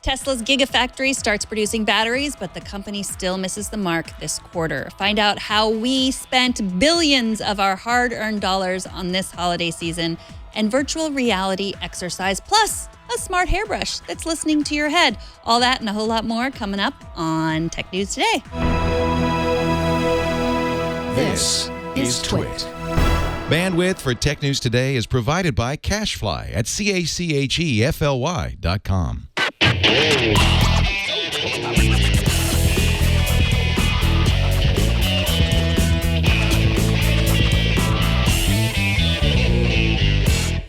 Tesla's Gigafactory starts producing batteries, but the company still misses the mark this quarter. Find out how we spent billions of our hard-earned dollars on this holiday season, and virtual reality exercise, plus a smart hairbrush that's listening to your head. All that and a whole lot more coming up on Tech News Today. This is Twit. Bandwidth for Tech News Today is provided by CashFly at CACHEFLY.com.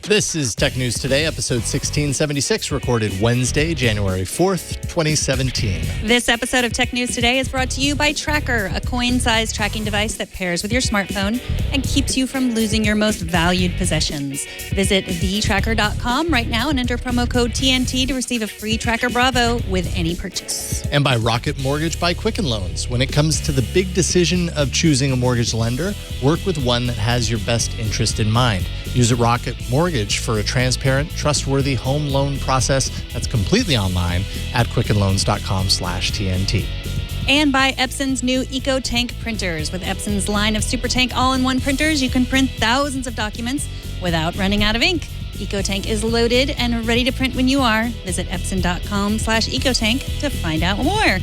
This is Tech News Today, episode 1676, recorded Wednesday, January 4th, 2017. This episode of Tech News Today is brought to you by Tracker, a coin-sized tracking device that pairs with your smartphone and keeps you from losing your most valued possessions. Visit thetracker.com right now and enter promo code TNT to receive a free Tracker Bravo with any purchase. And by Rocket Mortgage by Quicken Loans. When it comes to the big decision of choosing a mortgage lender, work with one that has your best interest in mind. Use a Rocket Mortgage for a transparent, trustworthy home loan process that's completely online at quickenloans.com/TNT. And by Epson's new EcoTank printers. With Epson's line of SuperTank all-in-one printers, you can print thousands of documents without running out of ink. EcoTank is loaded and ready to print when you are. Visit Epson.com/EcoTank to find out more.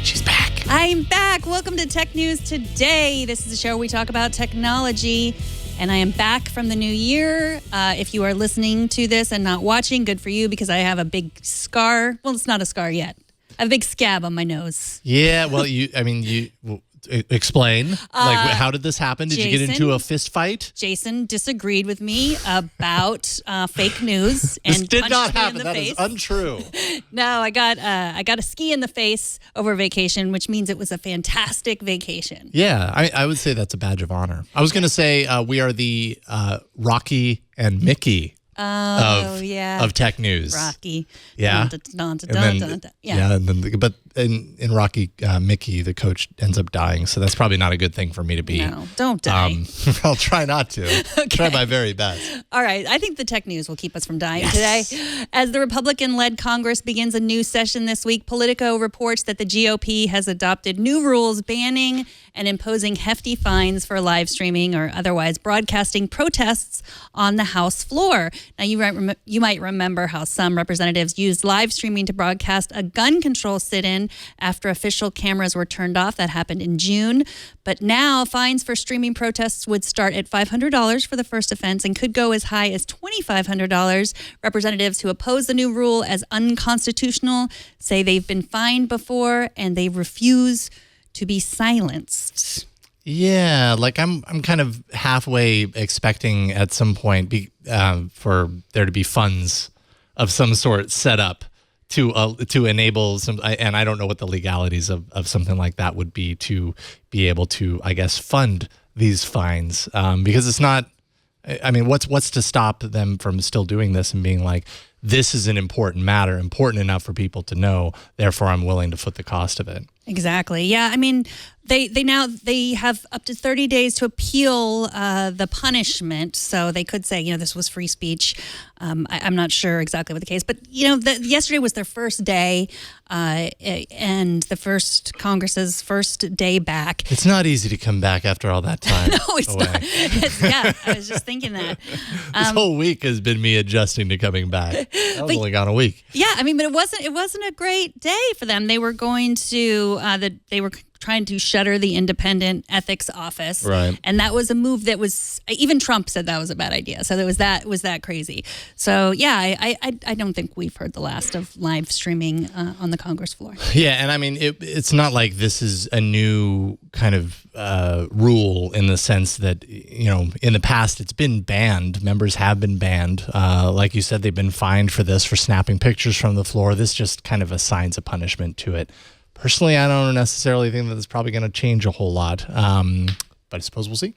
She's back. I'm back. Welcome to Tech News Today. This is a show where we talk about technology. And I am back from the new year. If you are listening to this and not watching, good for you, because I have a big scar. Well, it's not a scar yet. I have a big scab on my nose. Yeah, well, explain. How did this happen? Did you get into a fist fight? Jason disagreed with me about fake news and this did not happen. In the that face. Is untrue. No, I got a ski in the face over vacation, which means it was a fantastic vacation. Yeah, I would say that's a badge of honor. I was going to say we are the Rocky and Mickey of tech news. Rocky. Yeah. But in Rocky, Mickey, the coach, ends up dying. So that's probably not a good thing for me to be. No, don't die. I'll try not to. Okay. Try my very best. All right. I think the tech news will keep us from dying today. As the Republican-led Congress begins a new session this week, Politico reports that the GOP has adopted new rules banning and imposing hefty fines for live streaming or otherwise broadcasting protests on the House floor. Now, you might remember how some representatives used live streaming to broadcast a gun control sit-in after official cameras were turned off. That happened in June. But now fines for streaming protests would start at $500 for the first offense and could go as high as $2,500. Representatives who oppose the new rule as unconstitutional say they've been fined before and they refuse to be silenced. Yeah, I'm kind of halfway expecting at some point for there to be funds of some sort set up to enable some, and I don't know what the legalities of something like that would be to be able to, I guess, fund these fines because it's not. I mean, what's to stop them from still doing this and being like, this is an important matter, important enough for people to know, therefore I'm willing to foot the cost of it. Exactly. Yeah. I mean, they have up to 30 days to appeal the punishment. So they could say, this was free speech. I'm not sure exactly what the case, but yesterday was their first day and the first Congress's first day back. It's not easy to come back after all that time. No, it's not. I was just thinking that. This whole week has been me adjusting to coming back. I've only gone a week. Yeah, I mean, but it wasn't a great day for them. They were going to they were trying to shutter the independent ethics office, right? And that was a move that was even Trump said that was a bad idea. So was that crazy. So yeah, I don't think we've heard the last of live streaming on the Congress floor. Yeah, and I mean it's not like this is a new kind of rule in the sense that in the past it's been banned. Members have been banned. Like you said, they've been fined for this, for snapping pictures from the floor. This just kind of assigns a punishment to it. Personally, I don't necessarily think that it's probably going to change a whole lot, but I suppose we'll see.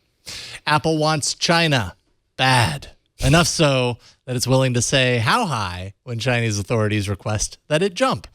Apple wants China bad, enough so that it's willing to say how high when Chinese authorities request that it jump.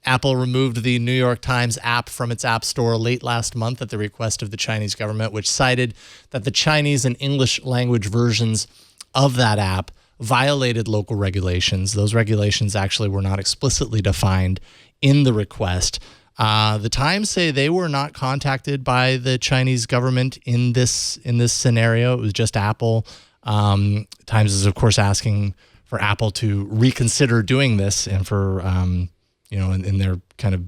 Apple removed the New York Times app from its app store late last month at the request of the Chinese government, which cited that the Chinese and English language versions of that app violated local regulations. Those regulations actually were not explicitly defined in the request. The Times say they were not contacted by the Chinese government in this scenario. It was just Apple. Times is, of course, asking for Apple to reconsider doing this, and for in their kind of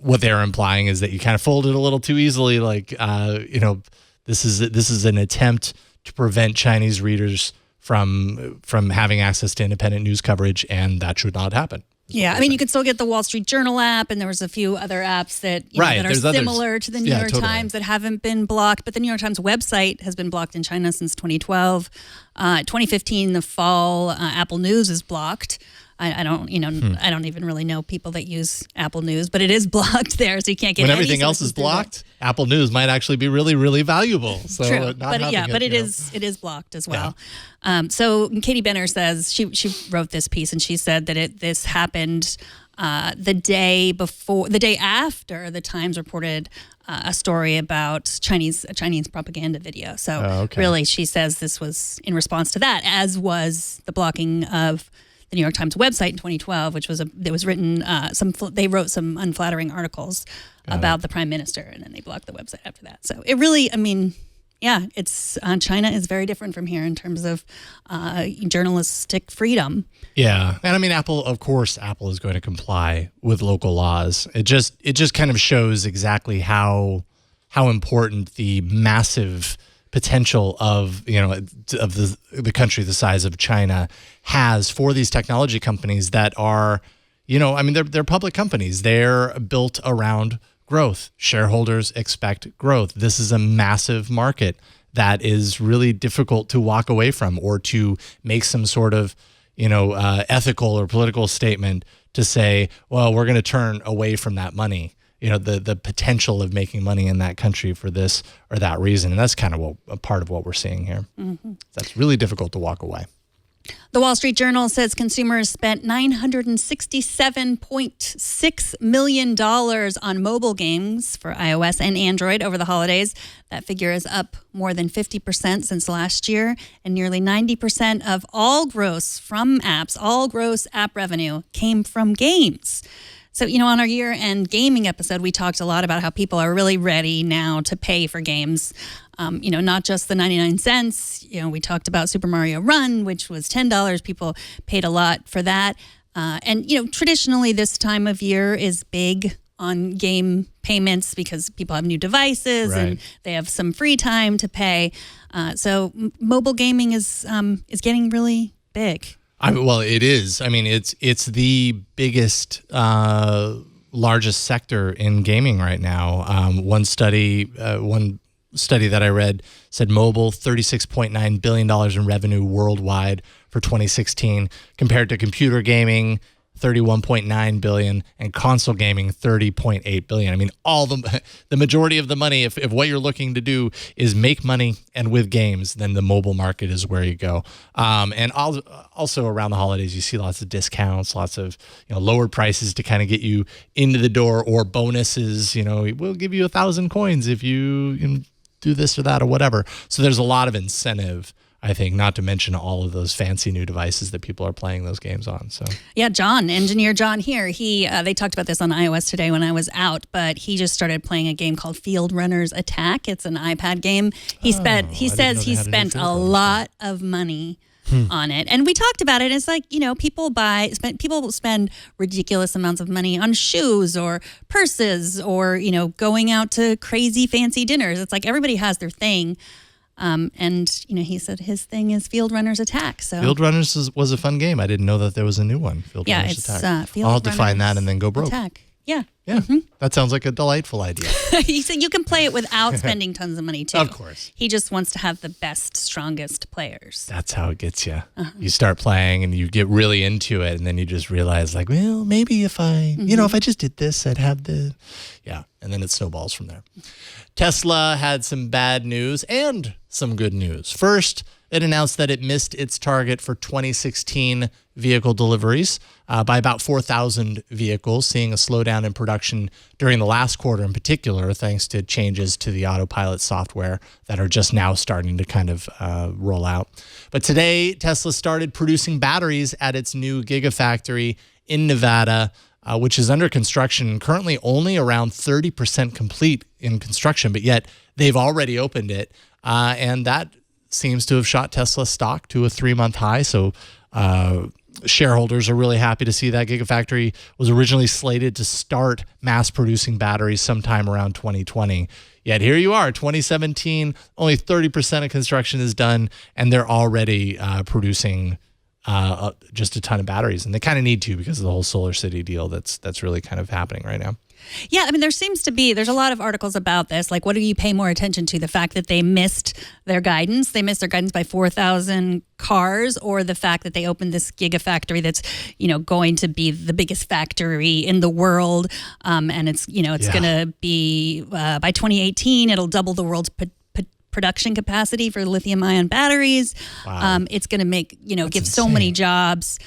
what they're implying is that you kind of folded a little too easily. Like this is an attempt to prevent Chinese readers from having access to independent news coverage, and that should not happen. Yeah, I mean, you could still get the Wall Street Journal app, and there was a few other apps that that are similar to the New York Times that haven't been blocked. But the New York Times website has been blocked in China since 2012. 2015, the fall, Apple News is blocked. I don't even really know people that use Apple News, but it is blocked there, so you can't get. When everything else is blocked, Apple News might actually be really, really valuable. So true, but it is blocked as well. Yeah. So Katie Benner says she wrote this piece, and she said that this happened the day after the Times reported a story about a Chinese propaganda video. So really, she says this was in response to that, as was the blocking of the New York Times website in 2012, which was written they wrote some unflattering articles about the prime minister, and then they blocked the website after that. So it really, it's China is very different from here in terms of journalistic freedom. Yeah, and Apple is going to comply with local laws. It just kind of shows exactly how important the massive potential of the country the size of China has for these technology companies that are, they're public companies. They're built around growth. Shareholders expect growth. This is a massive market that is really difficult to walk away from, or to make some sort of ethical or political statement to say, well, we're going to turn away from that money. The potential of making money in that country for this or that reason. And that's kind of a part of what we're seeing here. Mm-hmm. That's really difficult to walk away. The Wall Street Journal says consumers spent $967.6 million on mobile games for iOS and Android over the holidays. That figure is up more than 50% since last year, and nearly 90% of all gross app revenue came from games. So, on our year-end gaming episode, we talked a lot about how people are really ready now to pay for games. Not just the 99 cents. We talked about Super Mario Run, which was $10. People paid a lot for that. And traditionally this time of year is big on game payments because people have new devices and they have some free time to pay. So mobile gaming is getting really big. Well, it is. It's the biggest, largest sector in gaming right now. One study that I read said mobile, $36.9 billion in revenue worldwide for 2016, compared to computer gaming, $31.9 billion, and console gaming, $30.8 billion. All the majority of the money, if what you're looking to do is make money and with games, then the mobile market is where you go. And also around the holidays, you see lots of discounts, lots of lower prices to kind of get you into the door, or bonuses. We'll give you 1,000 coins if you do this or that or whatever. So there's a lot of incentive, I think, not to mention all of those fancy new devices that people are playing those games on. So yeah, Engineer John here, they talked about this on iOS today when I was out, but he just started playing a game called Field Runners Attack. It's an iPad game. He says he spent a lot of money on it. And we talked about it. It's like, people spend ridiculous amounts of money on shoes or purses or, going out to crazy fancy dinners. It's like everybody has their thing. And he said his thing is Field Runners Attack. So Field Runners was a fun game. I didn't know that there was a new one. Field Runners Attack. Field I'll have to find that and then go broke. Attack. Yeah. Yeah. Mm-hmm. That sounds like a delightful idea. He said you can play it without spending tons of money too. Of course. He just wants to have the best, strongest players. That's how it gets you. Uh-huh. You start playing and you get really into it, and then you just realize, like, well, maybe if I, if I just did this, I'd have the, yeah. and then it snowballs from there. Tesla had some bad news and some good news. First, it announced that it missed its target for 2016 vehicle deliveries by about 4,000 vehicles, seeing a slowdown in production during the last quarter in particular, thanks to changes to the Autopilot software that are just now starting to kind of roll out. But today, Tesla started producing batteries at its new Gigafactory in Nevada, which is under construction, currently only around 30% complete in construction, but yet they've already opened it. And that seems to have shot Tesla stock to a 3-month high. So shareholders are really happy to see that. Gigafactory was originally slated to start mass producing batteries sometime around 2020. Yet here you are, 2017, only 30% of construction is done, and they're already producing just a ton of batteries. And they kind of need to because of the whole Solar City deal that's really kind of happening right now. Yeah, I mean, there's a lot of articles about this. Like, what do you pay more attention to? The fact that they missed their guidance? They missed their guidance by 4,000 cars, or the fact that they opened this Gigafactory that's, going to be the biggest factory in the world. And it's going to be, by 2018, it'll double the world's production capacity for lithium-ion batteries. Wow. It's going to make, give insane. so many jobs,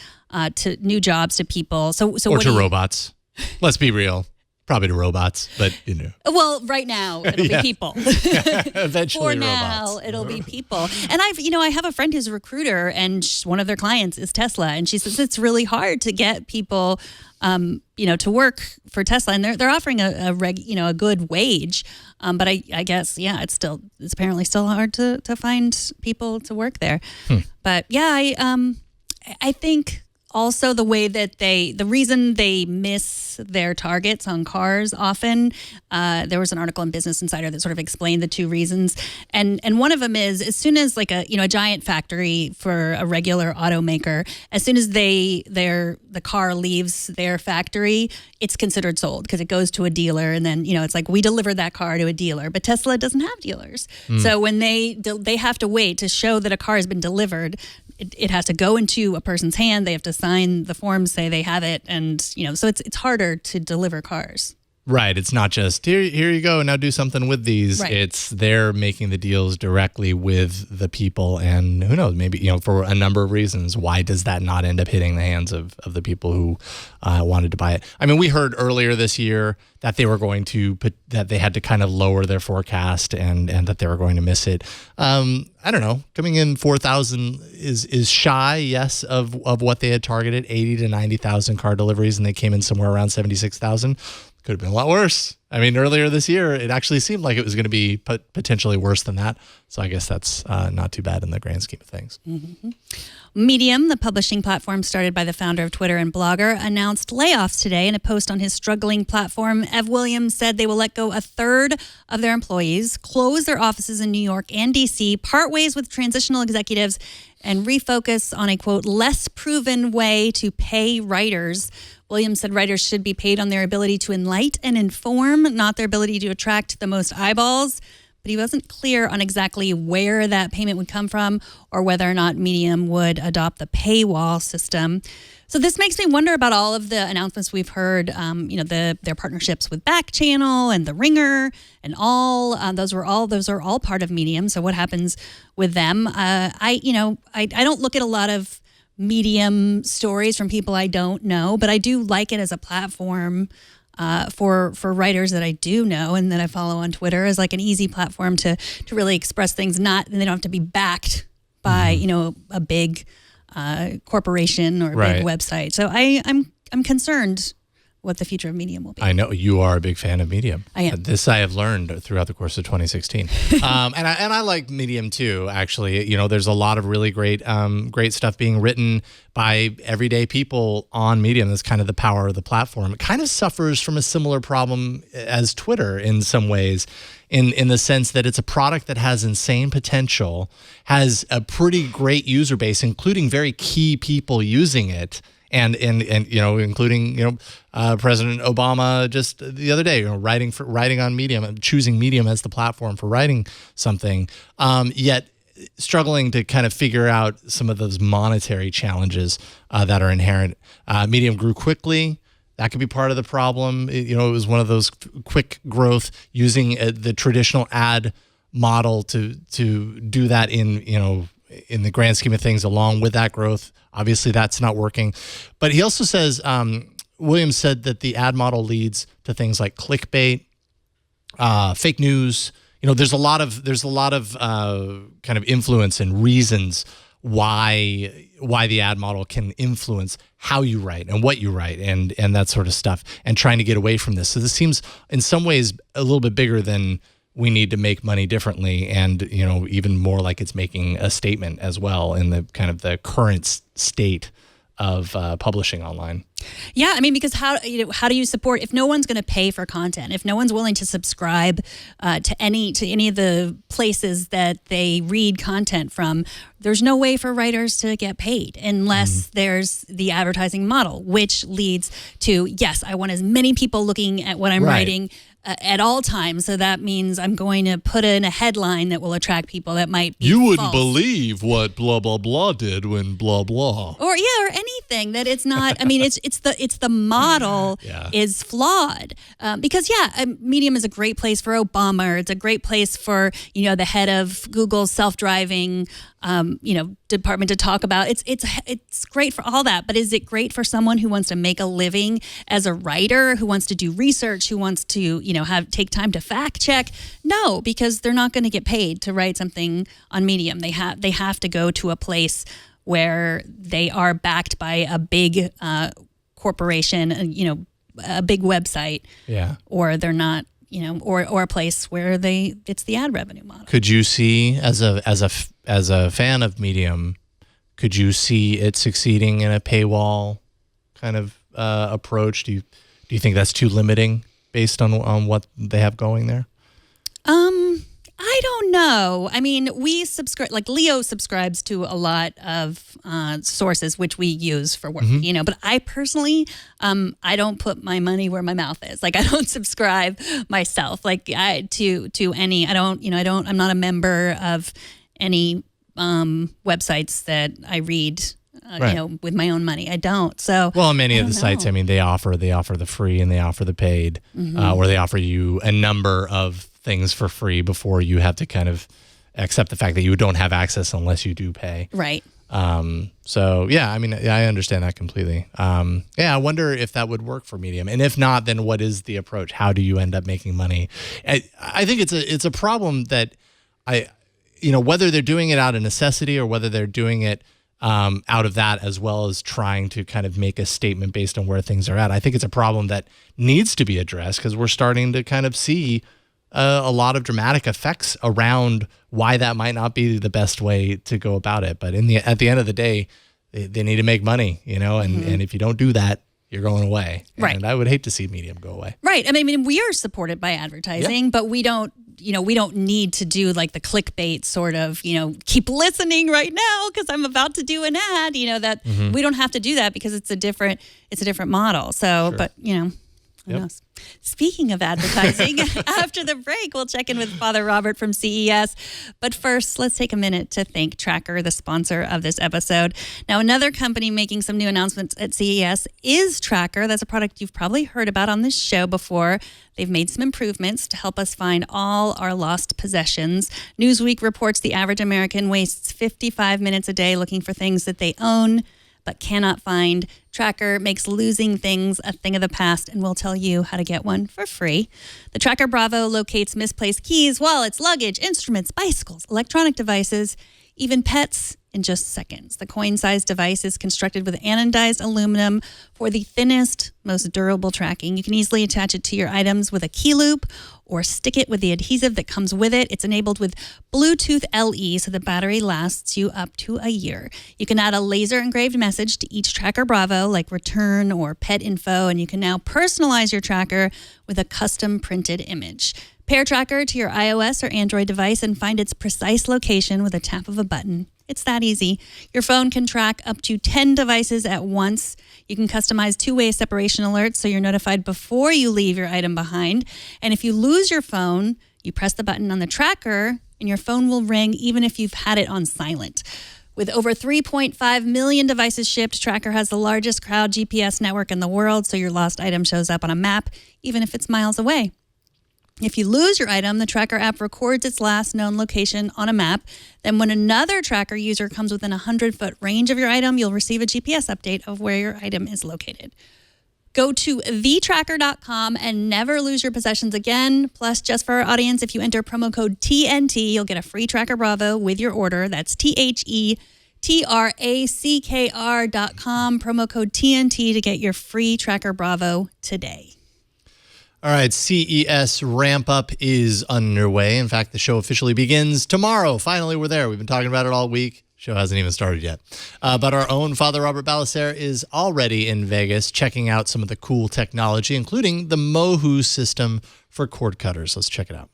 new jobs to people. So or to robots. Let's be real. Probably to robots, but Well, right now it'll be people. Eventually, For now, robots. it'll be people. And I have a friend who's a recruiter, and one of their clients is Tesla, and she says it's really hard to get people, to work for Tesla, and they're offering a good wage. But I guess it's apparently still hard to find people to work there. But I think. Also, the way that the reason they miss their targets on cars often, there was an article in Business Insider that sort of explained the two reasons. And one of them is, as soon as like a giant factory for a regular automaker, as soon as the car leaves their factory, it's considered sold because it goes to a dealer. And then, it's like we delivered that car to a dealer, but Tesla doesn't have dealers. So when they have to wait to show that a car has been delivered, it has to go into a person's hand. They have to sign the forms, say they have it. And, so it's harder to deliver cars. Right. It's not just here you go, now do something with these. Right. It's they're making the deals directly with the people. And who knows, maybe, for a number of reasons, why does that not end up hitting the hands of the people who wanted to buy it? I mean, we heard earlier this year that they were going to that they had to kind of lower their forecast and that they were going to miss it. I don't know, coming in 4,000 is shy, yes, of what they had targeted, 80 to 90,000 car deliveries, and they came in somewhere around 76,000. Could have been a lot worse. I mean, earlier this year, it actually seemed like it was going to be potentially worse than that. So I guess that's not too bad in the grand scheme of things. Mm-hmm. Medium, the publishing platform started by the founder of Twitter and blogger, announced layoffs today. In a post on his struggling platform, Ev Williams said they will let go a third of their employees, close their offices in New York and D.C., part ways with transitional executives, and refocus on a, quote, less proven way to pay writers. Williams said writers should be paid on their ability to enlighten and inform, not their ability to attract the most eyeballs. But he wasn't clear on exactly where that payment would come from or whether or not Medium would adopt the paywall system. So this makes me wonder about all of the announcements we've heard, their partnerships with Back Channel and The Ringer and all. Those are all part of Medium. So what happens with them? I don't look at a lot of Medium stories from people I don't know, but I do like it as a platform for writers that I do know and that I follow on Twitter, as like an easy platform to really express things. And they don't have to be backed by a big corporation or a big website. So I'm concerned what the future of Medium will be. I know you are a big fan of Medium. I am. This I have learned throughout the course of 2016. And I like Medium too, actually. There's a lot of really great stuff being written by everyday people on Medium. That's kind of the power of the platform. It kind of suffers from a similar problem as Twitter in some ways, in the sense that it's a product that has insane potential, has a pretty great user base, including very key people using it. And including President Obama just the other day, writing on Medium and choosing Medium as the platform for writing something, yet struggling to kind of figure out some of those monetary challenges that are inherent. Medium grew quickly. That could be part of the problem. It was one of those quick growth using the traditional ad model to do that in the grand scheme of things along with that growth. Obviously, that's not working. But he also says, Williams said that the ad model leads to things like clickbait, fake news. There's a lot of kind of influence and reasons why the ad model can influence how you write and what you write and that sort of stuff, and trying to get away from this. So this seems in some ways a little bit bigger than we need to make money differently, and even more like it's making a statement as well in the kind of the current state of publishing online. Yeah, I mean, because how do you support if no one's going to pay for content, if no one's willing to subscribe to any of the places that they read content from? There's no way for writers to get paid unless there's the advertising model, which leads to, yes, I want as many people looking at what I'm writing at all times. So that means I'm going to put in a headline that will attract people that might be You wouldn't false. Believe what blah, blah, blah did when blah, blah. Or anything that it's not. I mean, it's the model is flawed because Medium is a great place for Obama. It's a great place for the head of Google's self-driving department to talk about. It's great for all that, but is it great for someone who wants to make a living as a writer, who wants to do research, who wants to take time to fact check? No, because they're not going to get paid to write something on Medium. They have to go to a place where they are backed by a big corporation, a big website, or they're not, or a place where it's the ad revenue model. Could you see as a fan of Medium, could you see it succeeding in a paywall kind of approach? Do you think that's too limiting based on what they have going there? I don't know. I mean, we subscribe, like Leo subscribes to a lot of sources which we use for work, but I personally, I don't put my money where my mouth is. Like I don't subscribe myself to any, I'm not a member of any websites that I read with my own money. I don't. So many of the sites, I mean, they offer the free and they offer the paid, or they offer you a number of things for free before you have to kind of accept the fact that you don't have access unless you do pay. Right. So yeah, I mean, I understand that completely. I wonder if that would work for Medium, and if not, then what is the approach? How do you end up making money? I think it's a problem that whether they're doing it out of necessity or whether they're doing it out of that, as well as trying to kind of make a statement based on where things are at. I think it's a problem that needs to be addressed because we're starting to kind of see a lot of dramatic effects around why that might not be the best way to go about it. But at the end of the day, they need to make money, and if you don't do that, you're going away. Right. And I would hate to see Medium go away. Right. I mean, we are supported by advertising, but we don't need to do like the clickbait sort of, keep listening right now because I'm about to do an ad, that we don't have to do that because it's a different model. So, but, who knows? Speaking of advertising, after the break, we'll check in with Father Robert from CES. But first, let's take a minute to thank Tracker, the sponsor of this episode. Now, another company making some new announcements at CES is Tracker. That's a product you've probably heard about on this show before. They've made some improvements to help us find all our lost possessions. Newsweek reports the average American wastes 55 minutes a day looking for things that they own but cannot find. Tracker makes losing things a thing of the past, and we'll tell you how to get one for free. The Tracker Bravo locates misplaced keys, wallets, luggage, instruments, bicycles, electronic devices, even pets in just seconds. The coin-sized device is constructed with anodized aluminum for the thinnest, most durable tracking. You can easily attach it to your items with a key loop or stick it with the adhesive that comes with it. It's enabled with Bluetooth LE, so the battery lasts you up to a year. You can add a laser engraved message to each Tracker Bravo, like return or pet info, and you can now personalize your tracker with a custom printed image. Pair Tracker to your iOS or Android device and find its precise location with a tap of a button. It's that easy. Your phone can track up to 10 devices at once. You can customize two-way separation alerts so you're notified before you leave your item behind. And if you lose your phone, you press the button on the tracker and your phone will ring even if you've had it on silent. With over 3.5 million devices shipped, Tracker has the largest crowd GPS network in the world, so your lost item shows up on a map, even if it's miles away. If you lose your item, the Tracker app records its last known location on a map. Then when another Tracker user comes within a 100-foot range of your item, you'll receive a GPS update of where your item is located. Go to thetracker.com and never lose your possessions again. Plus, just for our audience, if you enter promo code TNT, you'll get a free Tracker Bravo with your order. That's TheTracker.com, promo code TNT to get your free Tracker Bravo today. All right, CES ramp up is underway. In fact, the show officially begins tomorrow. Finally, we're there. We've been talking about it all week. Show hasn't even started yet. But our own Father Robert Balacer is already in Vegas checking out some of the cool technology, including the Moho system for cord cutters. Let's check it out.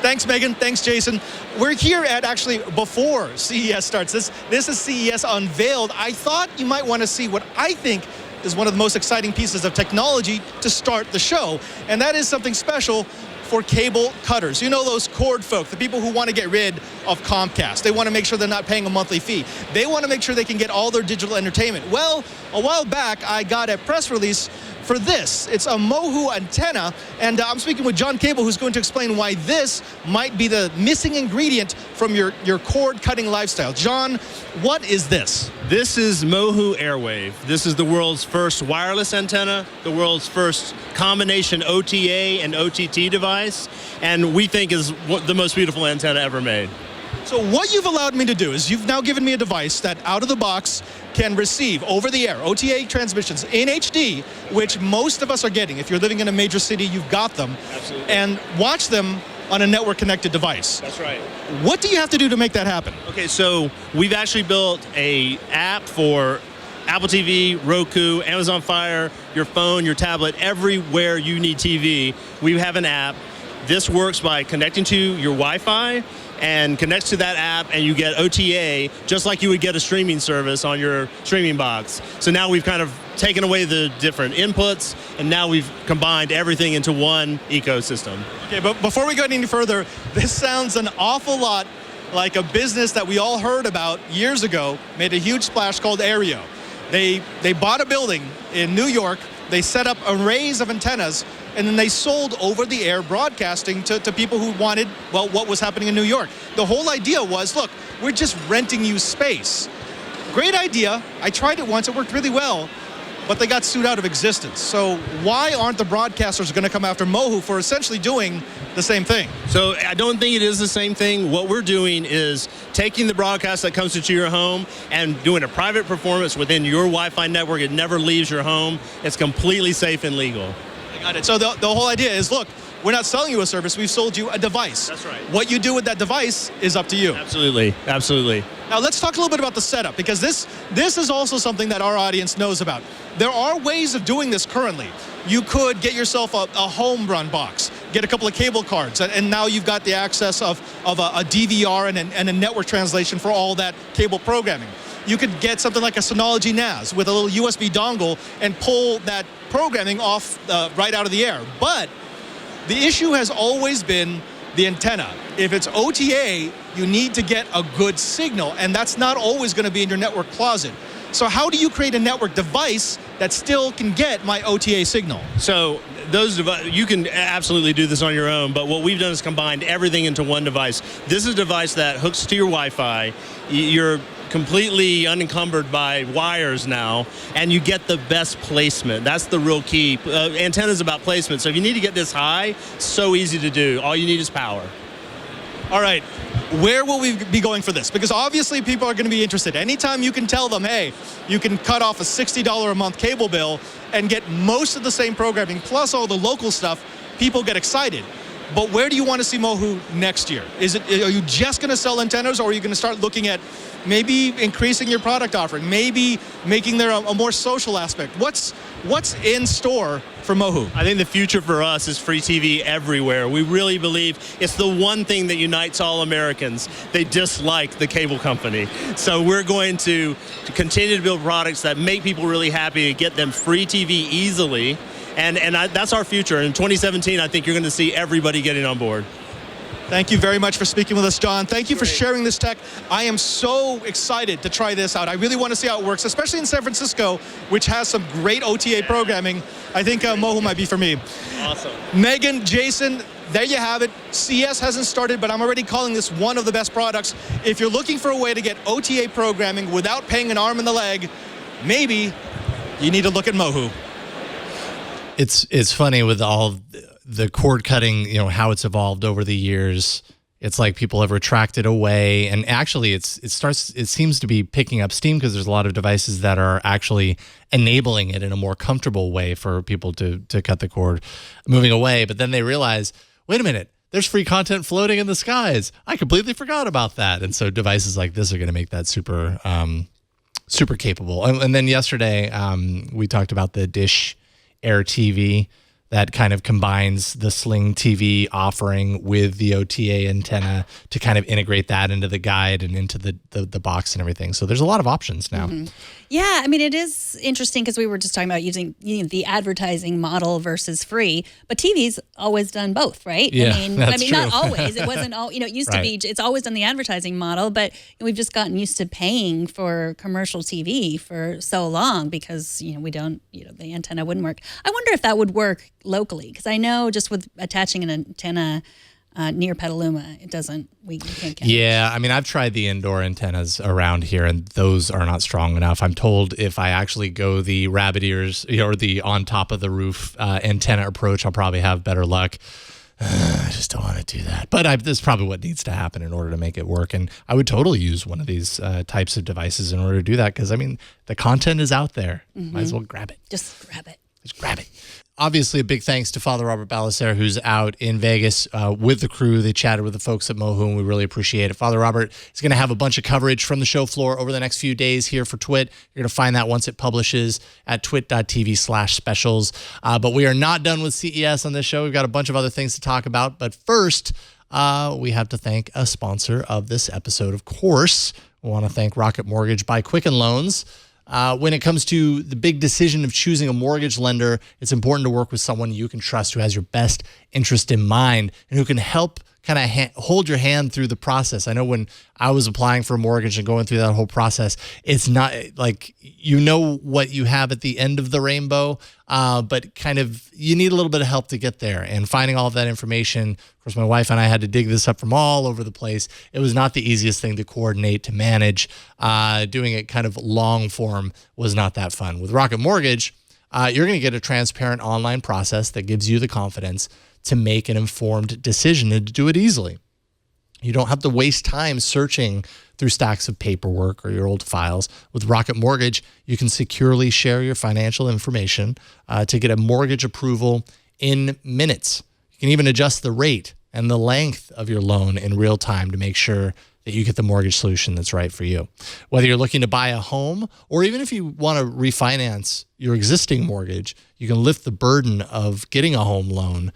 Thanks, Megan. Thanks, Jason. We're here at actually before CES starts. This is CES Unveiled. I thought you might want to see what I think is one of the most exciting pieces of technology to start the show, and that is something special for cable cutters. You know, those cord folk, the people who want to get rid of Comcast. They want to make sure they're not paying a monthly fee. They want to make sure they can get all their digital entertainment. Well, a while back, I got a press release for this. It's a Moho antenna, and I'm speaking with John Cable, who's going to explain why this might be the missing ingredient from your cord-cutting lifestyle. John, what is this? This is Moho Airwave. This is the world's first wireless antenna, the world's first combination OTA and OTT device, and we think is the most beautiful antenna ever made. So what you've allowed me to do is you've now given me a device that out of the box can receive over-the-air OTA transmissions in HD, which most of us are getting. If you're living in a major city, you've got them. Absolutely. And watch them on a network-connected device. That's right. What do you have to do to make that happen? Okay, so we've actually built a app for Apple TV, Roku, Amazon Fire, your phone, your tablet, everywhere you need TV, we have an app. This works by connecting to your Wi-Fi and connects to that app, and you get OTA just like you would get a streaming service on your streaming box. So now we've kind of taken away the different inputs, and now we've combined everything into one ecosystem. Okay, but before we go any further, this sounds an awful lot like a business that we all heard about years ago, made a huge splash called Aereo. They bought a building in New York, they set up arrays of antennas, and then they sold over-the-air broadcasting to people who wanted, well, what was happening in New York. The whole idea was, look, we're just renting you space. Great idea. I tried it once. It worked really well, but they got sued out of existence. So why aren't the broadcasters going to come after Moho for essentially doing the same thing? So I don't think it is the same thing. What we're doing is taking the broadcast that comes into your home and doing a private performance within your Wi-Fi network. It never leaves your home. It's completely safe and legal. Got it. So the whole idea is, look, we're not selling you a service, we've sold you a device. That's right. What you do with that device is up to you. Absolutely, absolutely. Now let's talk a little bit about the setup, because this is also something that our audience knows about. There are ways of doing this currently. You could get yourself a home run box, get a couple of cable cards, and now you've got the access of a DVR and a network translation for all that cable programming. You could get something like a Synology NAS with a little USB dongle and pull that programming off right out of the air. But the issue has always been the antenna. If it's OTA, you need to get a good signal, and that's not always going to be in your network closet. So how do you create a network device that still can get my OTA signal? So you can absolutely do this on your own, but what we've done is combined everything into one device. This is a device that hooks to your Wi-Fi. You're completely unencumbered by wires now, and you get the best placement. That's the real key. Antenna's about placement, so if you need to get this high, so easy to do. All you need is power. All right, where will we be going for this? Because obviously people are going to be interested. Anytime you can tell them, hey, you can cut off a $60 a month cable bill and get most of the same programming plus all the local stuff, people get excited. But where do you want to see Moho next year? Are you just going to sell antennas, or are you going to start looking at maybe increasing your product offering, maybe making there a more social aspect? What's in store for Moho? I think the future for us is free TV everywhere. We really believe it's the one thing that unites all Americans. They dislike the cable company. So we're going to continue to build products that make people really happy and get them free TV easily. And that's our future. In 2017, I think you're going to see everybody getting on board. Thank you very much for speaking with us, Don. Thank you for sharing this tech. I am so excited to try this out. I really want to see how it works, especially in San Francisco, which has some great OTA programming. I think Moho might be for me. Awesome. Megan, Jason, there you have it. CES hasn't started, but I'm already calling this one of the best products. If you're looking for a way to get OTA programming without paying an arm and the leg, maybe you need to look at Moho. It's funny with all the cord cutting, how it's evolved over the years. It's like people have retracted away, and actually it seems to be picking up steam because there's a lot of devices that are actually enabling it in a more comfortable way for people to cut the cord, moving away. But then they realize, wait a minute, there's free content floating in the skies. I completely forgot about that. And so devices like this are going to make that super capable. And then yesterday we talked about the Dish Air TV that kind of combines the Sling TV offering with the OTA antenna to kind of integrate that into the guide and into the box and everything. So there's a lot of options now. Mm-hmm. Yeah, I mean, it is interesting because we were just talking about using the advertising model versus free, but TV's always done both, right? Yeah, I mean, not always. It wasn't all, it used to be, it's always done the advertising model, but we've just gotten used to paying for commercial TV for so long because, we don't, the antenna wouldn't work. I wonder if that would work locally, because I know just with attaching an antenna near Petaluma, it doesn't, we can't get Yeah, I mean, I've tried the indoor antennas around here, and those are not strong enough. I'm told if I actually go the rabbit ears or the on top of the roof antenna approach, I'll probably have better luck. I just don't want to do that. But this is probably what needs to happen in order to make it work. And I would totally use one of these types of devices in order to do that because, I mean, the content is out there. Mm-hmm. Might as well grab it. Just grab it. Just grab it. Obviously, a big thanks to Father Robert Ballester, who's out in Vegas with the crew. They chatted with the folks at Moho, and we really appreciate it. Father Robert is going to have a bunch of coverage from the show floor over the next few days here for Twit. You're going to find that once it publishes at twit.tv/specials. But we are not done with CES on this show. We've got a bunch of other things to talk about. But first, we have to thank a sponsor of this episode, of course. We want to thank Rocket Mortgage by Quicken Loans. When it comes to the big decision of choosing a mortgage lender, it's important to work with someone you can trust who has your best interest in mind and who can help kind of hold your hand through the process. I know when I was applying for a mortgage and going through that whole process, it's not like what you have at the end of the rainbow, but kind of you need a little bit of help to get there. And finding all of that information, of course, my wife and I had to dig this up from all over the place. It was not the easiest thing to coordinate, to manage. Doing it kind of long form was not that fun. With Rocket Mortgage, you're going to get a transparent online process that gives you the confidence to make an informed decision and to do it easily. You don't have to waste time searching through stacks of paperwork or your old files. With Rocket Mortgage, you can securely share your financial information to get a mortgage approval in minutes. You can even adjust the rate and the length of your loan in real time to make sure that you get the mortgage solution that's right for you. Whether you're looking to buy a home or even if you want to refinance your existing mortgage, you can lift the burden of getting a home loan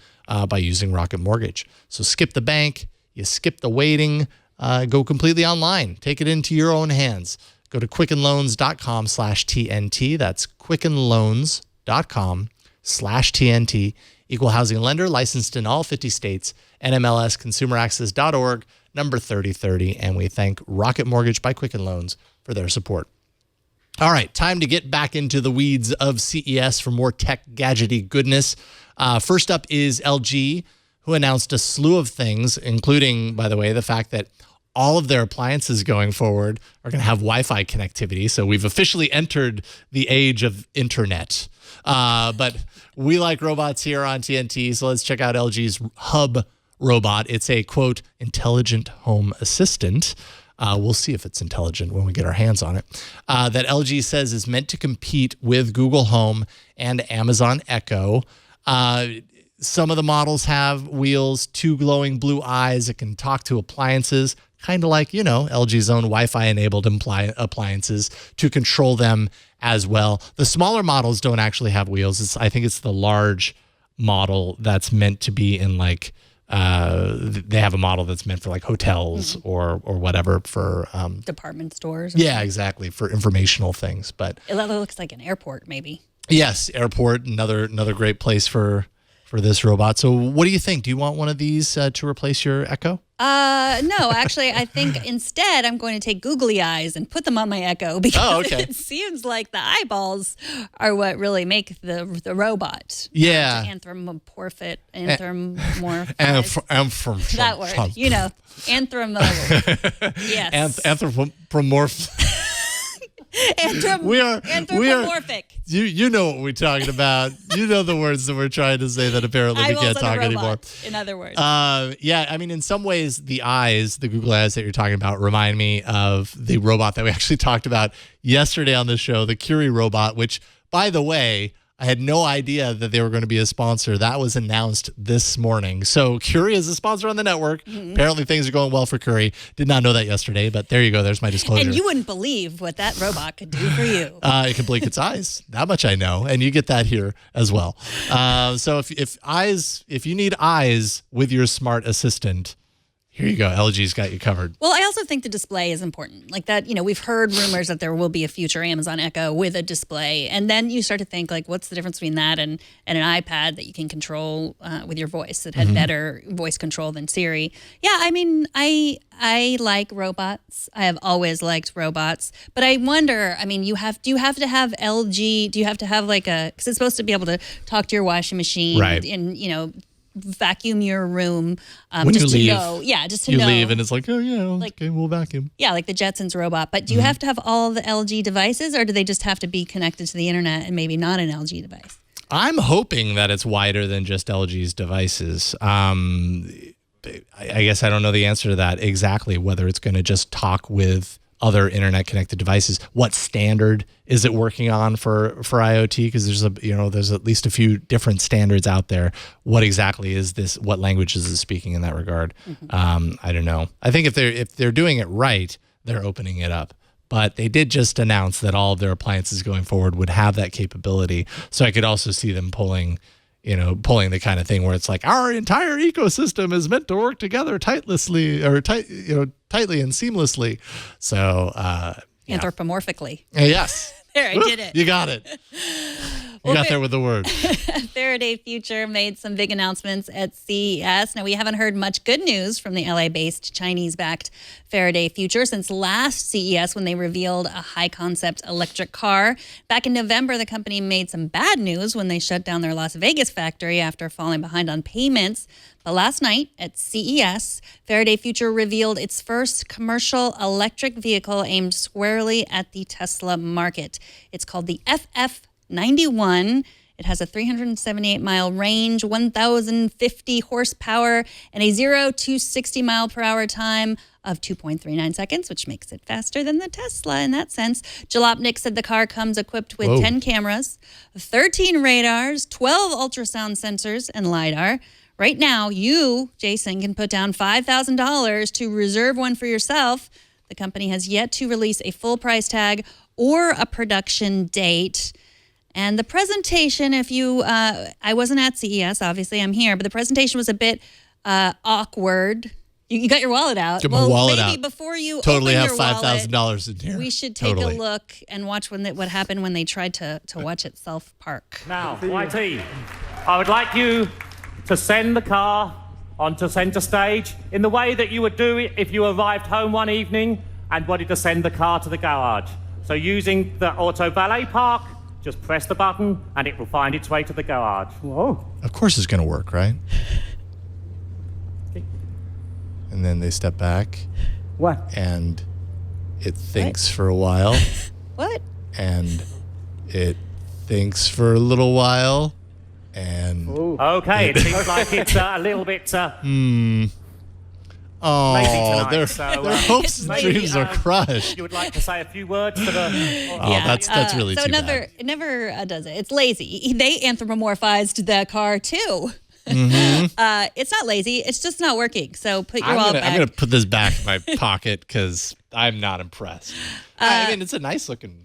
by using Rocket Mortgage. So skip the bank, you skip the waiting, go completely online. Take it into your own hands. Go to quickenloans.com/TNT. That's quickenloans.com/TNT. Equal housing lender, licensed in all 50 states, NMLS consumeraccess.org, number 3030. And we thank Rocket Mortgage by Quicken Loans for their support. All right, time to get back into the weeds of CES for more tech gadgety goodness. First up is LG, who announced a slew of things, including, by the way, the fact that all of their appliances going forward are going to have Wi-Fi connectivity. So we've officially entered the age of internet. But we like robots here on TNT, so let's check out LG's Hub robot. It's a, quote, intelligent home assistant. We'll see if it's intelligent when we get our hands on it. That LG says is meant to compete with Google Home and Amazon Echo. Some of the models have wheels, 2 glowing blue eyes. It can talk to appliances, kind of like, LG's own Wi-Fi enabled appliances to control them as well. The smaller models don't actually have wheels. I think it's the large model that's meant to be in like, they have a model that's meant for like hotels or whatever for department stores. Yeah, exactly, for informational things. But it looks like an airport, maybe. Yes, airport, another great place for this robot. So what do you think? Do you want one of these to replace your Echo? No, actually, I think instead I'm going to take googly eyes and put them on my Echo because it seems like the eyeballs are what really make the robot. Yeah. Anthropomorphic. That word. You know, yes. Anthropomorphic. Anthropomorphic. You know what we're talking about. You know the words that we're trying to say that apparently we can't talk anymore. In other words. Yeah, I mean, in some ways, the Google eyes that you're talking about remind me of the robot that we actually talked about yesterday on the show, the Curie robot, which, by the way, I had no idea that they were going to be a sponsor. That was announced this morning. So Curie is a sponsor on the network. Apparently things are going well for Curie. Did not know that yesterday, but there you go. There's my disclosure. And you wouldn't believe what that robot could do for you. It can blink its eyes. That much I know. And you get that here as well. So if you need eyes with your smart assistant, here you go. LG's got you covered. Well, I also think the display is important. Like that, we've heard rumors that there will be a future Amazon Echo with a display. And then you start to think, like, what's the difference between that and an iPad that you can control with your voice that had better voice control than Siri? Yeah, I mean, I like robots. I have always liked robots. But I wonder, I mean, do you have to have LG? Do you have to have because it's supposed to be able to talk to your washing machine and, vacuum your room when just you to leave, know. Yeah, just to you know. leave and it's like, oh yeah, okay, we'll vacuum. Yeah, like the Jetsons robot. But do you have to have all the LG devices, or do they just have to be connected to the internet and maybe not an LG device? I'm hoping that it's wider than just LG's devices. I guess I don't know the answer to that exactly, whether it's going to just talk with other internet connected devices. What standard is it working on for IoT? Because there's at least a few different standards out there. What exactly is this? What language is it speaking in that regard? I don't know. I think if they're doing it right, they're opening it up. But they did just announce that all of their appliances going forward would have that capability. So I could also see them pulling the kind of thing where it's like our entire ecosystem is meant to work together tightly and seamlessly. So Anthropomorphically. Yes. There, I did it. You got it. You got there with the word. Faraday Future made some big announcements at CES. Now, we haven't heard much good news from the LA-based Chinese-backed Faraday Future since last CES when they revealed a high-concept electric car. Back in November, the company made some bad news when they shut down their Las Vegas factory after falling behind on payments. But last night at CES, Faraday Future revealed its first commercial electric vehicle aimed squarely at the Tesla market. It's called the FF91. It has a 378-mile range, 1,050 horsepower, and a 0 to 60 mile per hour time of 2.39 seconds, which makes it faster than the Tesla in that sense. Jalopnik said the car comes equipped with 10 cameras, 13 radars, 12 ultrasound sensors, and LiDAR. Right now, you, Jason, can put down $5,000 to reserve one for yourself. The company has yet to release a full price tag or a production date. And the presentation, I wasn't at CES, obviously, I'm here, but the presentation was a bit awkward. You got your wallet out. Get my wallet maybe out. before you totally open have your $5,000 in here. We should take a look and watch what happened when they tried to watch it self-park. Now, YT, I would like you to send the car onto center stage in the way that you would do it if you arrived home one evening and wanted to send the car to the garage. So using the auto valet park, just press the button and it will find its way to the garage. Whoa. Of course it's going to work, right? And then they step back. What? And it thinks for a while. What? And it thinks for a little while. And okay, it seems like it's a little bit lazy tonight. Their hopes and dreams are crushed. You would like to say a few words to the... That's really so too bad. It never does it. It's lazy. They anthropomorphized the car too. It's not lazy. It's just not working. So put your wallet back. I'm going to put this back in my pocket because I'm not impressed. I mean, it's a nice looking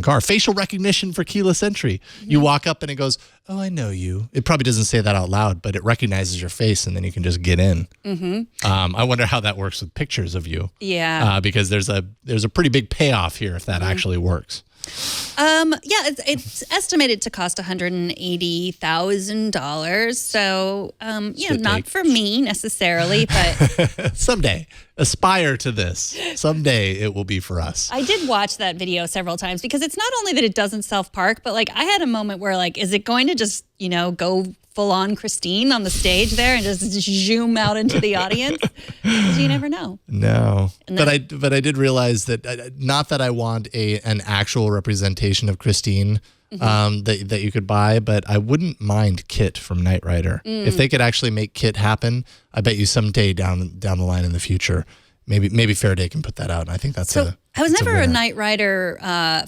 car. Facial recognition for keyless entry. You walk up and it goes, "Oh, I know you." It probably doesn't say that out loud, but it recognizes your face and then you can just get in. I wonder how that works with pictures of you. Yeah. Because there's a pretty big payoff here if that actually works. It's estimated to cost $180,000. So, not for me necessarily, but Someday, aspire to this. Someday it will be for us. I did watch that video several times because it's not only that it doesn't self-park, but like I had a moment where like, is it going to just, go full on Christine on the stage there and just zoom out into the audience? Because you never know. No, but I did realize that not that I want an actual representation of Christine that you could buy, but I wouldn't mind Kit from Knight Rider. If they could actually make Kit happen, I bet you someday down the line in the future, maybe Faraday can put that out. And I think that's I was never a Knight Rider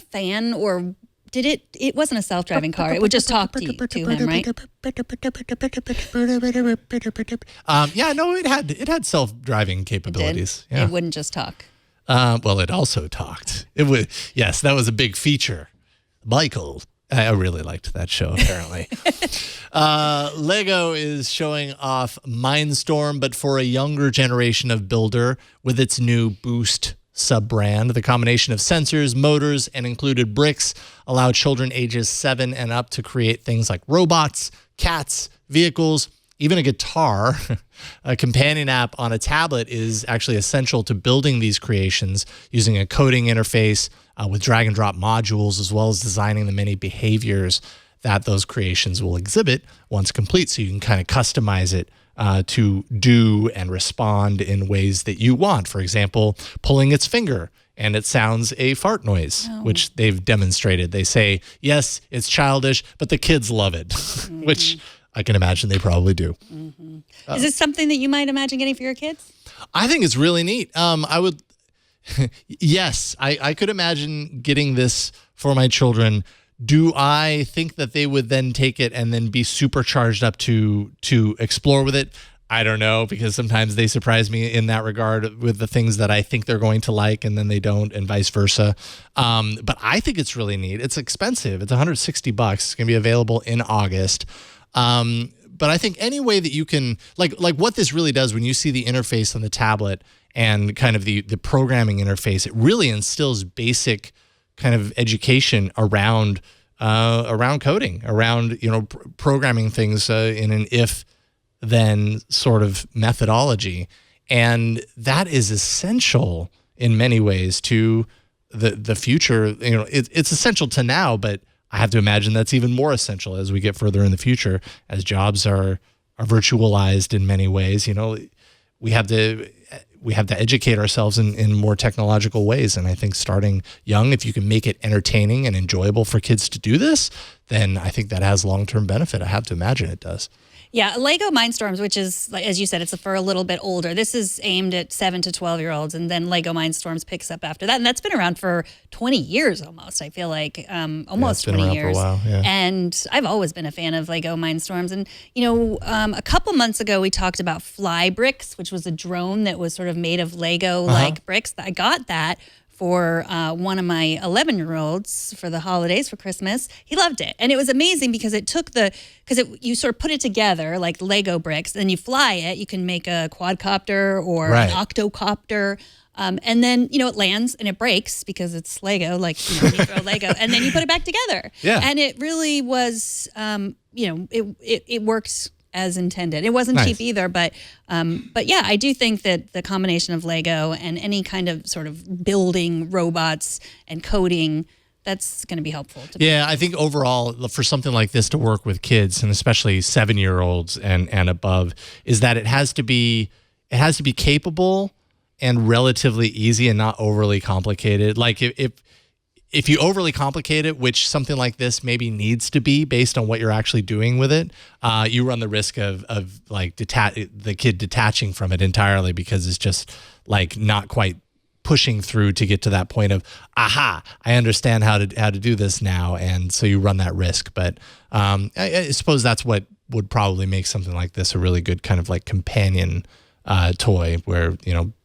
fan, or did it? It wasn't a self-driving car. It would just talk to him, right? It had self-driving capabilities. It wouldn't just talk. Well, it also talked. It would. Yes, that was a big feature. Michael. I really liked that show, apparently. Lego is showing off Mindstorm, but for a younger generation of builder with its new Boost sub-brand. The combination of sensors, motors, and included bricks allow children ages 7 and up to create things like robots, cats, vehicles, even a guitar. A companion app on a tablet is actually essential to building these creations using a coding interface with drag and drop modules, as well as designing the many behaviors that those creations will exhibit once complete. So you can kind of customize it to do and respond in ways that you want. For example, pulling its finger and it sounds a fart noise, which they've demonstrated. They say, yes, it's childish, but the kids love it, which I can imagine they probably do. Is this something that you might imagine getting for your kids? I think it's really neat. I would, yes, I could imagine getting this for my children. Do I think that they would then take it and then be super charged up to explore with it? I don't know, because sometimes they surprise me in that regard with the things that I think they're going to like and then they don't, and vice versa. But I think it's really neat. It's expensive. It's $160. It's going to be available in August. But I think any way that you can, like what this really does when you see the interface on the tablet and kind of the programming interface, it really instills basic kind of education around coding, around programming things in an if-then sort of methodology, and that is essential in many ways to the future. It's essential to now, but I have to imagine that's even more essential as we get further in the future, as jobs are virtualized in many ways. We have to educate ourselves in more technological ways. And I think starting young, if you can make it entertaining and enjoyable for kids to do this, then I think that has long-term benefit. I have to imagine it does. Yeah, Lego Mindstorms, which is, as you said, it's for a little bit older. This is aimed at 7 to 12-year-olds, and then Lego Mindstorms picks up after that. And that's been around for 20 years almost, I feel like, almost 20 years. For a while, yeah. And I've always been a fan of Lego Mindstorms. And, a couple months ago, we talked about Fly Bricks, which was a drone that was sort of made of Lego-like bricks. I got that for one of my 11-year-olds for the holidays for Christmas. He loved it. And it was amazing because you sort of put it together like Lego bricks, and you fly it. You can make a quadcopter or an octocopter. And then, it lands and it breaks because it's Lego, when you throw Lego, and then you put it back together. Yeah. And it really was, it worked as intended. It wasn't cheap either, but yeah, I do think that the combination of Lego and any kind of sort of building robots and coding, that's going to be helpful. I think overall for something like this to work with kids, and especially 7-year-olds and above, is that it has to be capable and relatively easy and not overly complicated. Like if you overly complicate it, which something like this maybe needs to be based on what you're actually doing with it, you run the risk of the kid detaching from it entirely because it's just like not quite pushing through to get to that point of, aha, I understand how to do this now. And so you run that risk. But I suppose that's what would probably make something like this a really good kind of like companion toy where,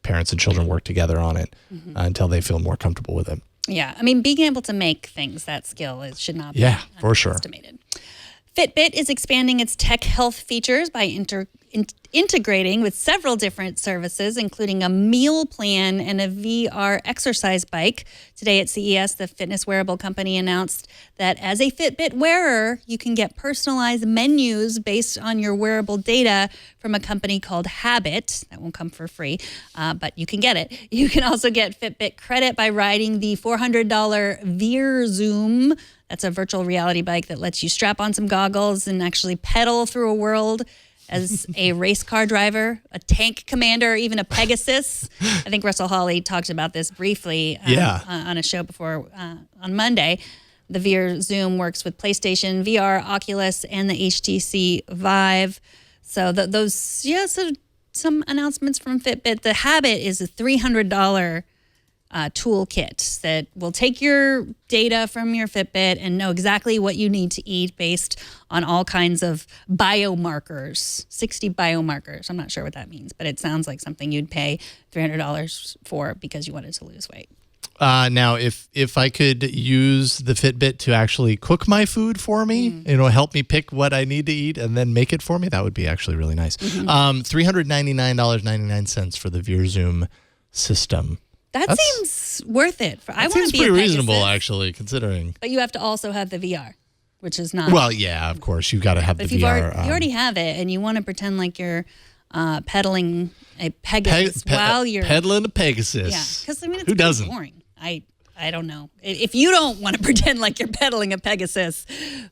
parents and children work together on it until they feel more comfortable with it. Yeah, I mean, being able to make things, that skill should not be for sure underestimated. Fitbit is expanding its tech health features by integrating with several different services, including a meal plan and a VR exercise bike. Today at CES, the fitness wearable company announced that as a Fitbit wearer, you can get personalized menus based on your wearable data from a company called Habit. That won't come for free, but you can get it. You can also get Fitbit credit by riding the $400 Veer Zoom. That's a virtual reality bike that lets you strap on some goggles and actually pedal through a world as a race car driver, a tank commander, even a Pegasus. I think Russell Hawley talked about this briefly on a show before on Monday. The Veer Zoom works with PlayStation, VR, Oculus, and the HTC Vive. So some announcements from Fitbit. The Habit is a $300 toolkit that will take your data from your Fitbit and know exactly what you need to eat based on all kinds of biomarkers, 60 biomarkers. I'm not sure what that means, but it sounds like something you'd pay $300 for because you wanted to lose weight. Now, if I could use the Fitbit to actually cook my food for me, help me pick what I need to eat and then make it for me, that would be actually really nice. $399.99 for the Veer Zoom system. That seems worth it. I want to seems be pretty a Pegasus, reasonable, actually, considering. But you have to also have the VR, which is not. Well, yeah, of course, you've got to have the VR. You already have it, and you want to pretend like you're pedaling a Pegasus while you're pedaling a Pegasus. Yeah, because it's who doesn't? Boring. I don't know. If you don't want to pretend like you're pedaling a Pegasus,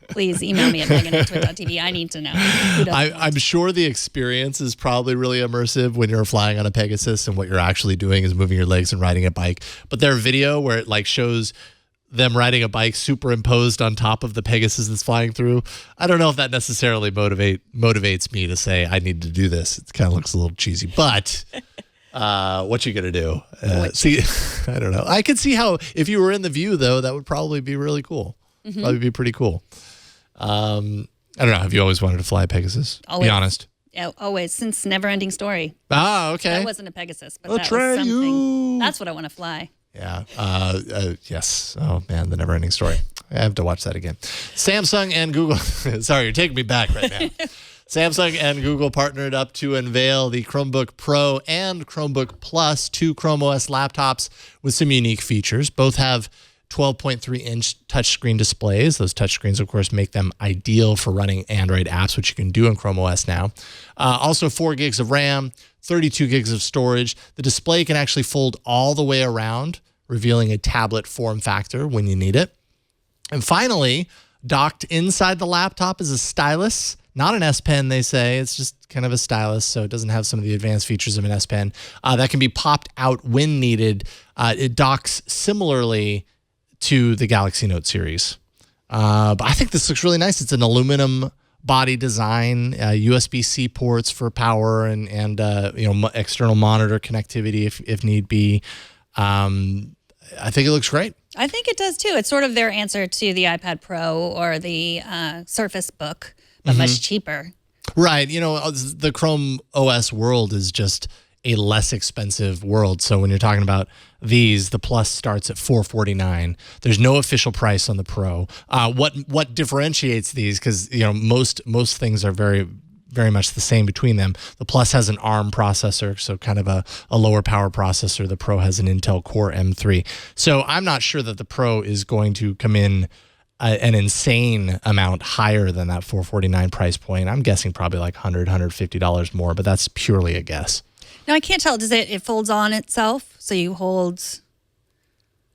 please email me at megan@twit.tv. I need to know. I'm sure the experience is probably really immersive when you're flying on a Pegasus and what you're actually doing is moving your legs and riding a bike. But their video where it shows them riding a bike superimposed on top of the Pegasus that's flying through, I don't know if that necessarily motivates me to say I need to do this. It kind of looks a little cheesy, but what you gonna do? See, I don't know. I could see how if you were in the view though, that would probably be really cool. Probably be pretty cool. I don't know. Have you always wanted to fly a Pegasus? Always. Be honest. Yeah, always, since Never-Ending Story. Ah, okay. That wasn't a Pegasus, but that was something. That's what I want to fly. Yeah. Yes. Oh man, the Never-Ending Story. I have to watch that again. Samsung and Google. Sorry, you're taking me back right now. Samsung and Google partnered up to unveil the Chromebook Pro and Chromebook Plus, two Chrome OS laptops with some unique features. Both have 12.3-inch touchscreen displays. Those touchscreens, of course, make them ideal for running Android apps, which you can do in Chrome OS now. Also, 4 gigs of RAM, 32 gigs of storage. The display can actually fold all the way around, revealing a tablet form factor when you need it. And finally, docked inside the laptop is a stylus. Not an S Pen, they say. It's just kind of a stylus, so it doesn't have some of the advanced features of an S Pen. That can be popped out when needed. It docks similarly to the Galaxy Note series. But I think this looks really nice. It's an aluminum body design, USB-C ports for power and external monitor connectivity if need be. I think it looks great. I think it does too. It's sort of their answer to the iPad Pro or the Surface Book, but much cheaper. Right. The Chrome OS world is just a less expensive world. So when you're talking about these, the Plus starts at $449. There's no official price on the Pro. What differentiates these? Because most things are very, very much the same between them. The Plus has an ARM processor, so kind of a lower power processor. The Pro has an Intel Core M3. So I'm not sure that the Pro is going to come in an insane amount higher than that $449 price point. I'm guessing probably like $100, $150 more, but that's purely a guess. No, I can't tell. Does it folds on itself? So you hold.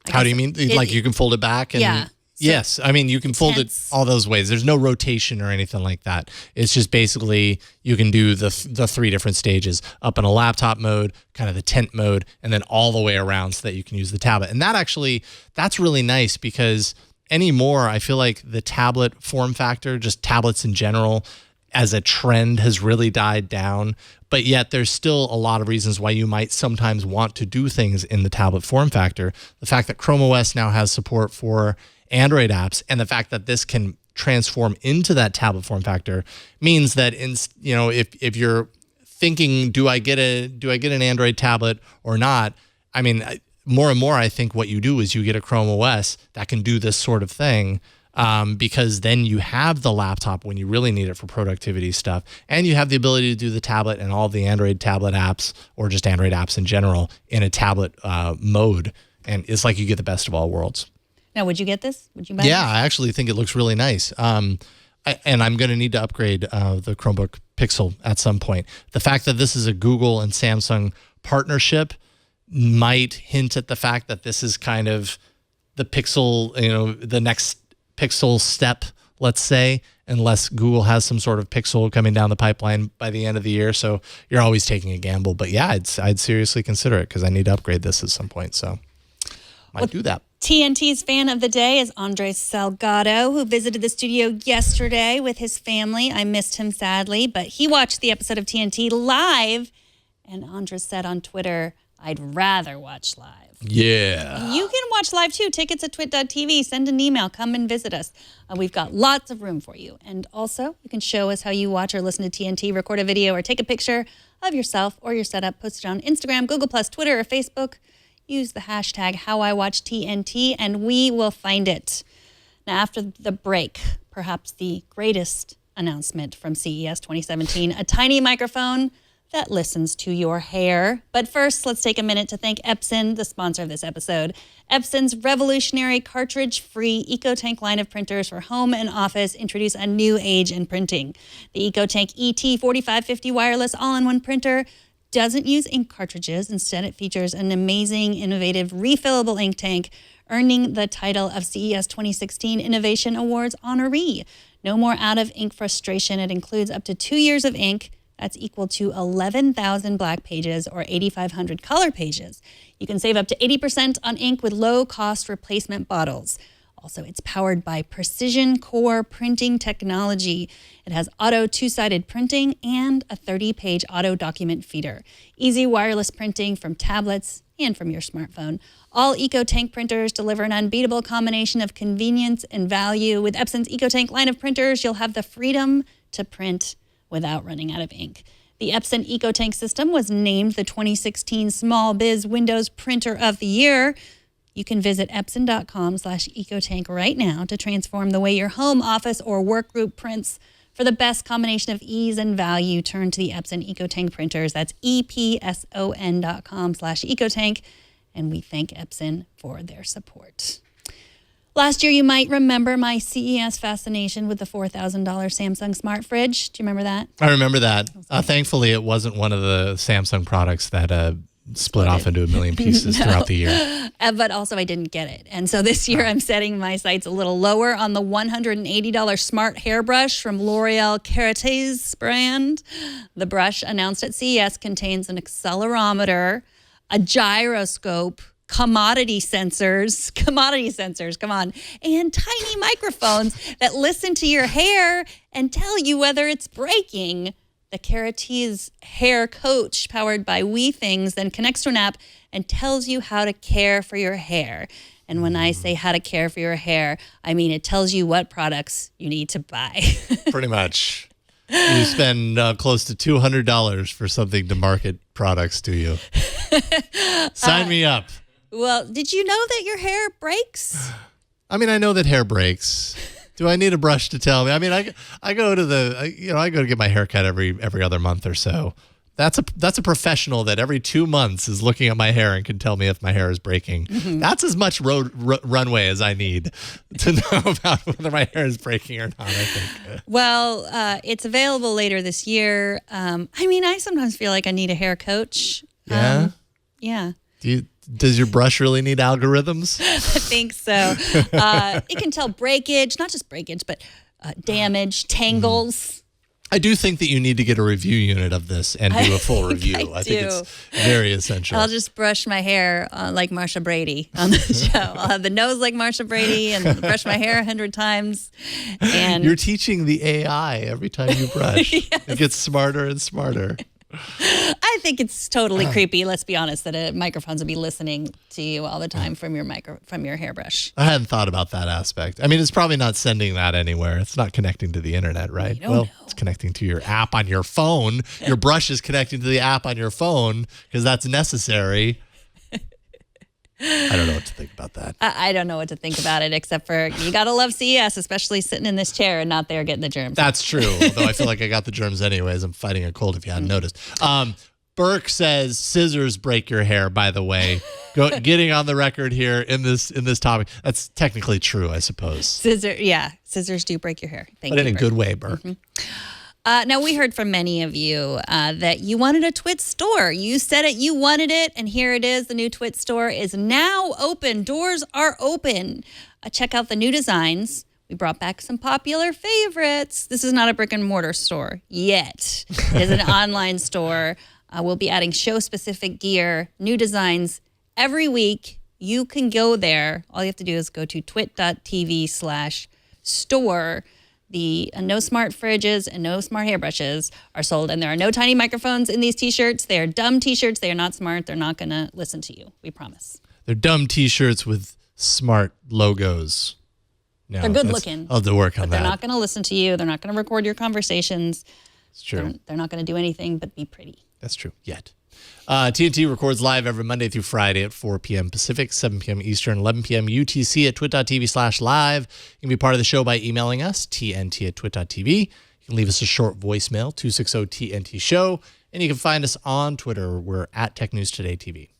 How do you mean? You can fold it back? And yeah. Yes. I mean, you can fold it all those ways. There's no rotation or anything like that. It's just basically you can do the 3 different stages: up in a laptop mode, kind of the tent mode, and then all the way around so that you can use the tablet. And that's really nice because anymore, I feel like the tablet form factor, just tablets in general, as a trend has really died down, but yet there's still a lot of reasons why you might sometimes want to do things in the tablet form factor. The fact that Chrome OS now has support for Android apps and the fact that this can transform into that tablet form factor means that if you're thinking, do I get an Android tablet or not? I mean, more and more, I think what you do is you get a Chrome OS that can do this sort of thing. because then you have the laptop when you really need it for productivity stuff, and you have the ability to do the tablet and all the Android tablet apps, or just Android apps in general, in a tablet mode. And it's like you get the best of all worlds. Now, would you get this? Would you buy Yeah, this? I actually think it looks really nice. And I'm going to need to upgrade the Chromebook Pixel at some point. The fact that this is a Google and Samsung partnership might hint at the fact that this is kind of the Pixel, the next Pixel step, let's say, unless Google has some sort of Pixel coming down the pipeline by the end of the year. So you're always taking a gamble. But yeah, I'd seriously consider it because I need to upgrade this at some point. So might do that. TNT's fan of the day is Andres Salgado, who visited the studio yesterday with his family. I missed him sadly, but he watched the episode of TNT live, and Andres said on Twitter, "I'd rather watch live." Yeah. You can watch live too. Tickets at twit.tv. Send an email. Come and visit us. We've got lots of room for you. And also, you can show us how you watch or listen to TNT, record a video, or take a picture of yourself or your setup. Post it on Instagram, Google+, Twitter, or Facebook. Use the hashtag HowIWatchTNT, and we will find it. Now, after the break, perhaps the greatest announcement from CES 2017, a tiny microphone that listens to your hair. But first, let's take a minute to thank Epson, the sponsor of this episode. Epson's revolutionary cartridge-free EcoTank line of printers for home and office introduce a new age in printing. The EcoTank ET4550 wireless all-in-one printer doesn't use ink cartridges. Instead, it features an amazing, innovative, refillable ink tank, earning the title of CES 2016 Innovation Awards honoree. No more out-of-ink frustration. It includes up to 2 years of ink. That's equal to 11,000 black pages or 8,500 color pages. You can save up to 80% on ink with low-cost replacement bottles. Also, it's powered by precision core printing technology. It has auto two-sided printing and a 30-page auto document feeder. Easy wireless printing from tablets and from your smartphone. All EcoTank printers deliver an unbeatable combination of convenience and value. With Epson's EcoTank line of printers, you'll have the freedom to print without running out of ink. The Epson EcoTank system was named the 2016 Small Biz Windows Printer of the Year. You can visit epson.com/ecotank right now to transform the way your home, office, or work group prints. For the best combination of ease and value, turn to the Epson EcoTank printers. That's epson.com/ecotank. And we thank Epson for their support. Last year, you might remember my CES fascination with the $4,000 Samsung smart fridge. Do you remember that? I remember that. Thankfully, it wasn't one of the Samsung products that split off into a million pieces throughout the year. But also I didn't get it. And so this year I'm setting my sights a little lower on the $180 smart hairbrush from L'Oreal Kerates brand. The brush announced at CES contains an accelerometer, a gyroscope, commodity sensors, come on, and tiny microphones that listen to your hair and tell you whether it's breaking. The Kerates Hair Coach, powered by WeThings, then connects to an app and tells you how to care for your hair. And when I say how to care for your hair, I mean it tells you what products you need to buy. Pretty much. You spend close to $200 for something to market products to you. Sign me up. Well, did you know that your hair breaks? I mean, I know that hair breaks. Do I need a brush to tell me? I mean, I go to get my hair cut every other month or so. That's a professional that every 2 months is looking at my hair and can tell me if my hair is breaking. Mm-hmm. That's as much runway as I need to know about whether my hair is breaking or not, I think. Well, it's available later this year. I mean, I sometimes feel like I need a hair coach. Yeah? Yeah. Does your brush really need algorithms? I think so. It can tell breakage, not just breakage, but damage, tangles. I do think that you need to get a review unit of this and do a full review. I think it's very essential. I'll just brush my hair like Marsha Brady on the show. I'll have the nose like Marsha Brady and brush my hair 100 times. And you're teaching the AI every time you brush. Yes. It gets smarter and smarter. I think it's totally creepy. Let's be honest, that microphones would be listening to you all the time from your hairbrush. I hadn't thought about that aspect. I mean, it's probably not sending that anywhere. It's not connecting to the internet, right? Well, it's connecting to your app on your phone. Your brush is connecting to the app on your phone because that's necessary. I don't know what to think about that. I don't know what to think about it, except for you got to love CES, especially sitting in this chair and not there getting the germs. That's true. Although I feel like I got the germs anyways. I'm fighting a cold if you hadn't noticed. Burke says scissors break your hair, by the way. Getting on the record here in this topic. That's technically true, I suppose. Scissors do break your hair. Thank you. But in a good way, Burke. Now, we heard from many of you that you wanted a Twit store. You said it, you wanted it, and here it is. The new Twit store is now open. Doors are open. Check out the new designs. We brought back some popular favorites. This is not a brick and mortar store yet. It is an online store. We'll be adding show-specific gear, new designs every week. You can go there. All you have to do is go to twit.tv/store. The no smart fridges and no smart hairbrushes are sold, and there are no tiny microphones in these T-shirts. They are dumb T-shirts. They are not smart. They're not going to listen to you. We promise. They're dumb T-shirts with smart logos. No, they're good looking. I'll have to work on that. They're not going to listen to you. They're not going to record your conversations. It's true. They're not going to do anything but be pretty. That's true. Yet. TNT records live every Monday through Friday at 4 p.m. Pacific, 7 p.m. Eastern, 11 p.m. UTC at twit.tv/live. You can be part of the show by emailing us, tnt@twit.tv. You can leave us a short voicemail, 260-TNT-SHOW. And you can find us on Twitter. We're at Tech News Today TV.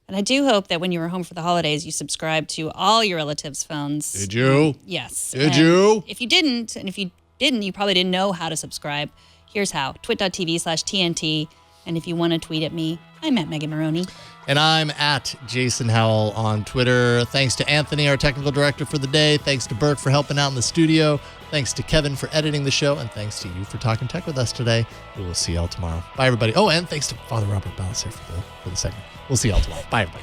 And I do hope that when you were home for the holidays, you subscribed to all your relatives' phones. Did you? Yes. Did you? If you didn't, you probably didn't know how to subscribe. Here's how. twit.tv/TNT. And if you want to tweet at me, I'm at Megan Maroney. And I'm at Jason Howell on Twitter. Thanks to Anthony, our technical director for the day. Thanks to Burke for helping out in the studio. Thanks to Kevin for editing the show. And thanks to you for talking tech with us today. We will see y'all tomorrow. Bye, everybody. Oh, and thanks to Father Robert Ballas here for the segment. We'll see y'all tomorrow. Bye, everybody.